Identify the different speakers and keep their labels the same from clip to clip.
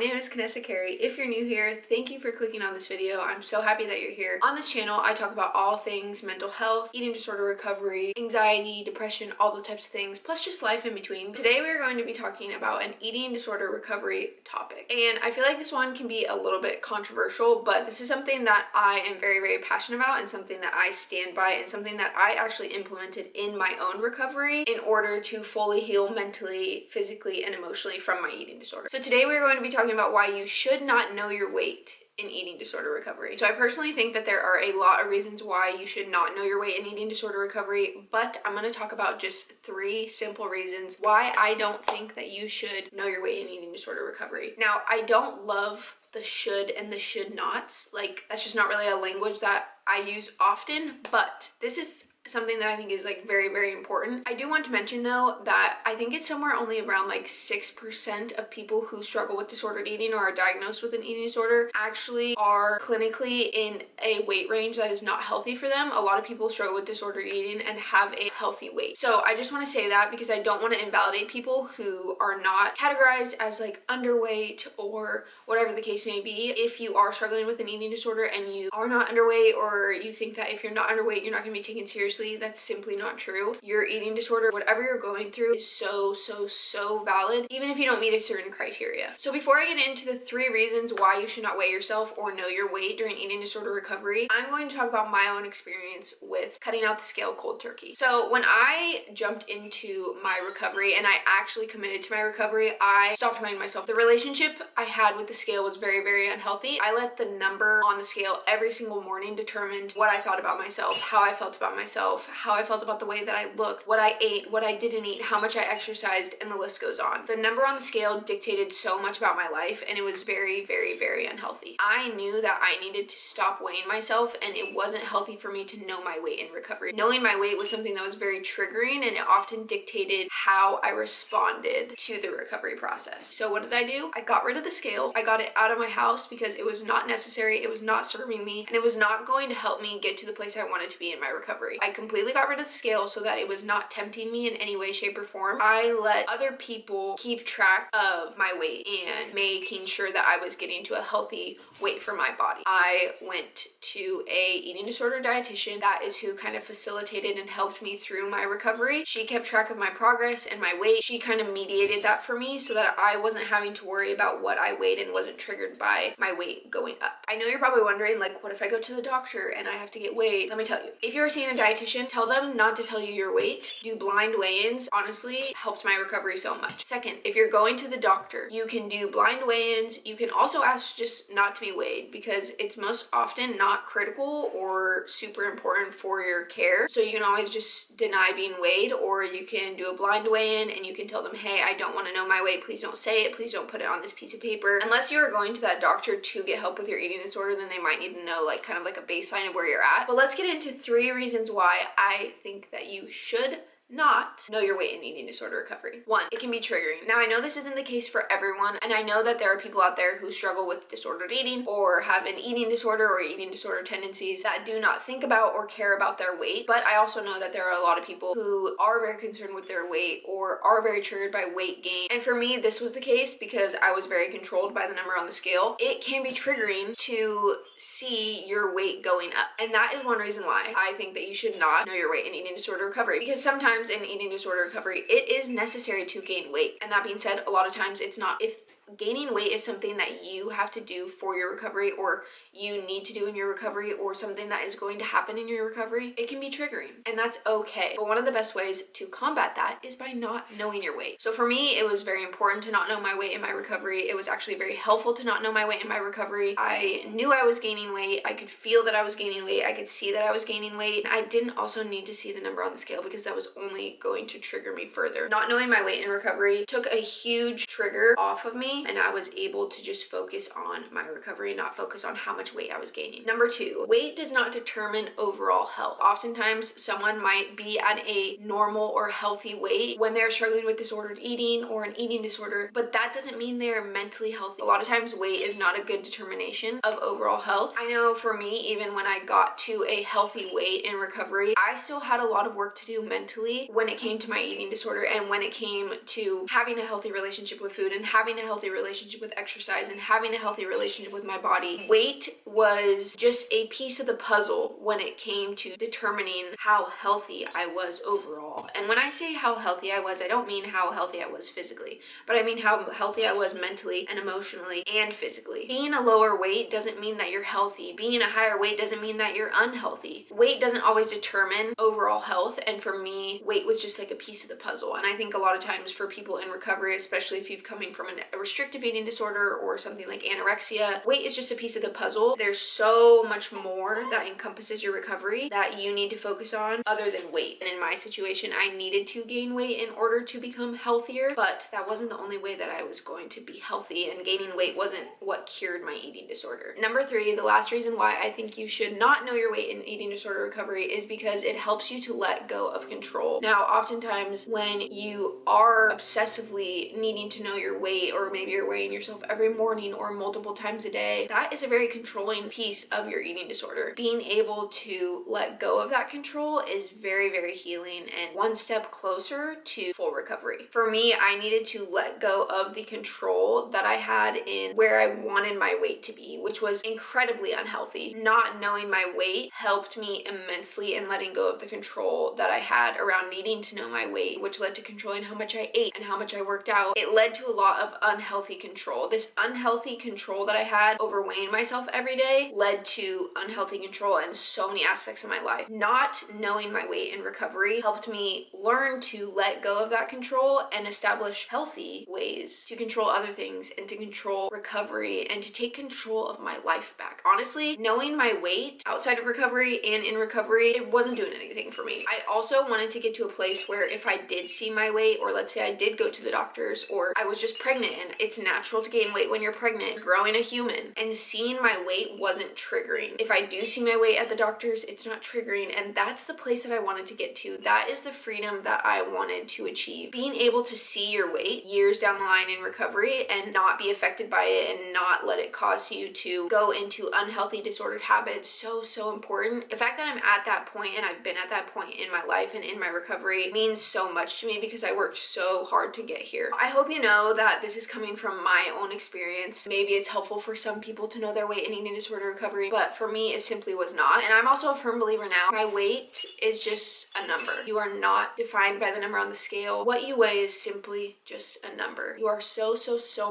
Speaker 1: name is Kanessa Carey. If you're new here, thank you for clicking on this video. I'm so happy that you're here. On this channel, I talk about all things mental health, eating disorder recovery, anxiety, depression, all those types of things, plus just life in between. Today, we're going to be talking about an eating disorder recovery topic. And I feel like this one can be a little bit controversial, but this is something that I am very, very passionate about and something that I stand by and something that I actually implemented in my own recovery in order to fully heal mentally, physically, and emotionally from my eating disorder. So today we're going to be talking about why you should not know your weight in eating disorder recovery. So I personally think that there are a lot of reasons why you should not know your weight in eating disorder recovery, but I'm going to talk about just 3 simple reasons why I don't think that you should know your weight in eating disorder recovery. Now, I don't love the should and the should nots. Like, that's just not really a language that I use often, but this is something that I think is like very, very important. I do want to mention though that I think it's somewhere only around like 6% of people who struggle with disordered eating or are diagnosed with an eating disorder actually are clinically in a weight range that is not healthy for them. A lot of people struggle with disordered eating and have a healthy weight. So I just want to say that because I don't want to invalidate people who are not categorized as like underweight or whatever the case may be. If you are struggling with an eating disorder and you are not underweight, or you think that if you're not underweight, you're not going to be taken seriously, that's simply not true. Your eating disorder, whatever you're going through, is so valid, even if you don't meet a certain criteria. So before I get into the 3 reasons why you should not weigh yourself or know your weight during eating disorder recovery, I'm going to talk about my own experience with cutting out the scale cold turkey. So when I jumped into my recovery and I actually committed to my recovery, I stopped weighing myself. The relationship I had with the scale was very, very unhealthy. I let the number on the scale every single morning determine what I thought about myself, how I felt about myself, how I felt about the way that I looked, what I ate, what I didn't eat, how much I exercised, and the list goes on. The number on the scale dictated so much about my life, and it was very, very unhealthy. I knew that I needed to stop weighing myself, and it wasn't healthy for me to know my weight in recovery. Knowing my weight was something that was very triggering, and it often dictated how I responded to the recovery process. So what did I do? I got rid of the scale. I got it out of my house because it was not necessary, it was not serving me, and it was not going to help me get to the place I wanted to be in my recovery. I completely got rid of the scale so that it was not tempting me in any way, shape, or form. I let other people keep track of my weight and making sure that I was getting to a healthy weight for my body. I went to a eating disorder dietitian. That is who kind of facilitated and helped me through my recovery. She kept track of my progress and my weight. She kind of mediated that for me so that I wasn't having to worry about what I weighed and wasn't triggered by my weight going up. I know you're probably wondering, like, what if I go to the doctor and I have to get weighed? Let me tell you, if you're seeing a dietitian, tell them not to tell you your weight. Do blind weigh-ins. Honestly, helped my recovery so much. Second, if you're going to the doctor, you can do blind weigh-ins. You can also ask just not to be weighed because it's most often not critical or super important for your care. So you can always just deny being weighed, or you can do a blind weigh-in and you can tell them, hey, I don't want to know my weight. Please don't say it. Please don't put it on this piece of paper. Unless you're going to that doctor to get help with your eating disorder, then they might need to know like kind of like a baseline of where you're at. But let's get into 3 reasons why I think that you should not know your weight in eating disorder recovery. 1, it can be triggering. Now, I know this isn't the case for everyone, and I know that there are people out there who struggle with disordered eating or have an eating disorder or eating disorder tendencies that do not think about or care about their weight, but I also know that there are a lot of people who are very concerned with their weight or are very triggered by weight gain. And for me, this was the case because I was very controlled by the number on the scale. It can be triggering to see your weight going up, and that is one reason why I think that you should not know your weight in eating disorder recovery, because sometimes in eating disorder recovery, it is necessary to gain weight. And that being said, a lot of times it's not. If gaining weight is something that you have to do for your recovery, or you need to do in your recovery, or something that is going to happen in your recovery, it can be triggering, and that's okay. But one of the best ways to combat that is by not knowing your weight. So for me, it was very important to not know my weight in my recovery. It was actually very helpful to not know my weight in my recovery. I knew I was gaining weight. I could feel that I was gaining weight. I could see that I was gaining weight. I didn't also need to see the number on the scale because that was only going to trigger me further. Not knowing my weight in recovery took a huge trigger off of me, and I was able to just focus on my recovery, not focus on how much weight I was gaining. Number 2, weight does not determine overall health. Oftentimes, someone might be at a normal or healthy weight when they're struggling with disordered eating or an eating disorder, but that doesn't mean they're mentally healthy. A lot of times, weight is not a good determination of overall health. I know for me, even when I got to a healthy weight in recovery, I still had a lot of work to do mentally when it came to my eating disorder and when it came to having a healthy relationship with food and having a healthy healthy relationship with exercise and having a healthy relationship with my body, weight was just a piece of the puzzle when it came to determining how healthy I was overall. And when I say how healthy I was, I don't mean how healthy I was physically, but I mean how healthy I was mentally and emotionally and physically. Being a lower weight doesn't mean that you're healthy. Being a higher weight doesn't mean that you're unhealthy. Weight doesn't always determine overall health, and for me, weight was just like a piece of the puzzle. And I think a lot of times for people in recovery, especially if you've coming from a restrictive eating disorder or something like anorexia, weight is just a piece of the puzzle. There's so much more that encompasses your recovery that you need to focus on other than weight. And in my situation, I needed to gain weight in order to become healthier, but that wasn't the only way that I was going to be healthy, and gaining weight wasn't what cured my eating disorder. Number 3, the last reason why I think you should not know your weight in eating disorder recovery is because it helps you to let go of control. Now, oftentimes when you are obsessively needing to know your weight, or maybe you're weighing yourself every morning or multiple times a day, that is a very controlling piece of your eating disorder. Being able to let go of that control is very, very healing and one step closer to full recovery. For me, I needed to let go of the control that I had in where I wanted my weight to be, which was incredibly unhealthy. Not knowing my weight helped me immensely in letting go of the control that I had around needing to know my weight, which led to controlling how much I ate and how much I worked out. It led to a lot of unhealthy control. This unhealthy control that I had over weighing myself every day led to unhealthy control in so many aspects of my life. Not knowing my weight in recovery helped me learn to let go of that control and establish healthy ways to control other things and to control recovery and to take control of my life back. Honestly, knowing my weight outside of recovery and in recovery, it wasn't doing anything for me. I also wanted to get to a place where if I did see my weight, or let's say I did go to the doctors, or I was just pregnant, and it's natural to gain weight when you're pregnant, growing a human, and seeing my weight wasn't triggering. If I do see my weight at the doctors, it's not triggering, and that's the place that I wanted to get to. That is the freedom that I wanted to achieve. Being able to see your weight years down the line in recovery and not be affected by it and not let it cause you to go into unhealthy disordered habits, so important. The fact that I'm at that point, and I've been at that point in my life and in my recovery, means so much to me because I worked so hard to get here. I hope you know that this is coming from my own experience. Maybe it's helpful for some people to know their weight in eating disorder recovery, but for me it simply was not. And I'm also a firm believer now, my weight is just a number. You are not defined by the number on the scale. What you weigh is simply just a number. You are so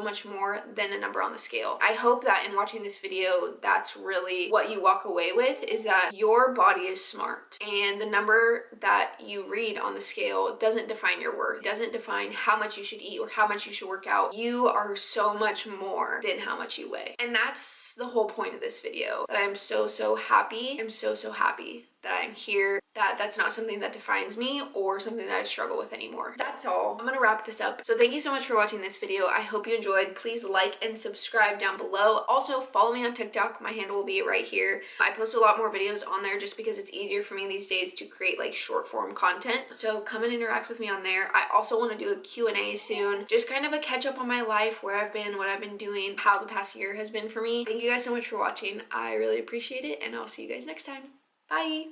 Speaker 1: much more than a number on the scale. I hope that in watching this video, that's really what you walk away with, is that your body is smart, and the number that you read on the scale doesn't define your worth. It doesn't define how much you should eat or how much you should work out. You are so much more than how much you weigh. And that's the whole point of this video, that I'm so happy. I'm so happy that I'm here, that that's not something that defines me or something that I struggle with anymore. That's all. I'm gonna wrap this up. So thank you so much for watching this video. I hope you enjoyed. Please like and subscribe down below. Also follow me on TikTok. My handle will be right here. I post a lot more videos on there just because it's easier for me these days to create like short form content. So come and interact with me on there. I also want to do a Q&A soon. Just kind of a catch up on my life, where I've been, what I've been doing, how the past year has been for me. Thank you guys so much for watching. I really appreciate it, and I'll see you guys next time. Bye!